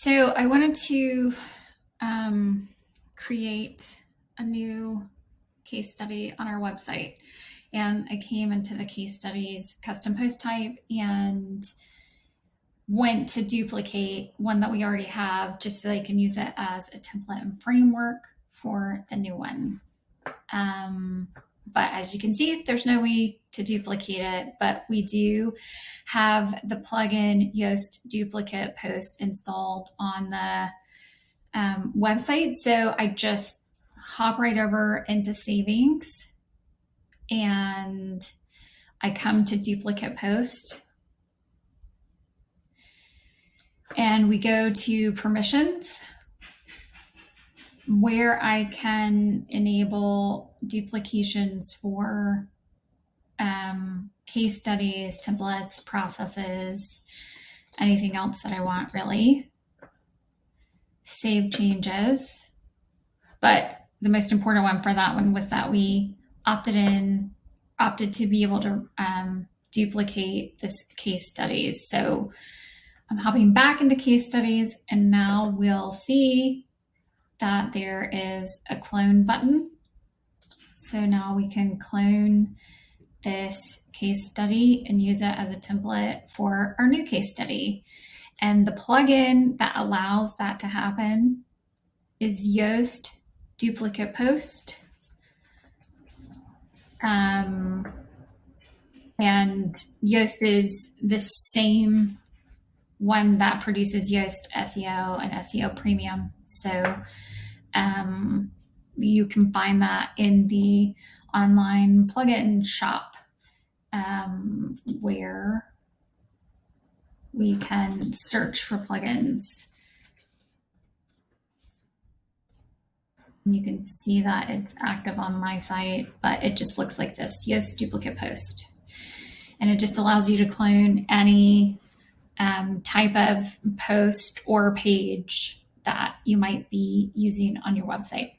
So I wanted to create a new case study on our website. And I came into the case studies custom post type and went to duplicate one that we already have just so I can use it as a template and framework for the new one. But as you can see, there's no way to duplicate it, but we do have the plugin Yoast Duplicate Post installed on the website. So I just hop right over into savings and I come to duplicate post and we go to permissions where I can enable duplications for case studies, templates, processes, anything else that I want really. Save changes. But the most important one for that one was that we opted to be able to duplicate this case studies. So I'm hopping back into case studies and now we'll see that there is a clone button. So now we can clone this case study and use it as a template for our new case study. And the plugin that allows that to happen is Yoast Duplicate Post. And Yoast is the same one that produces Yoast SEO and SEO Premium. So you can find that in the online plugin shop where we can search for plugins. You can see that it's active on my site, but it just looks like this, Yoast Duplicate Post. And it just allows you to clone any type of post or page that you might be using on your website.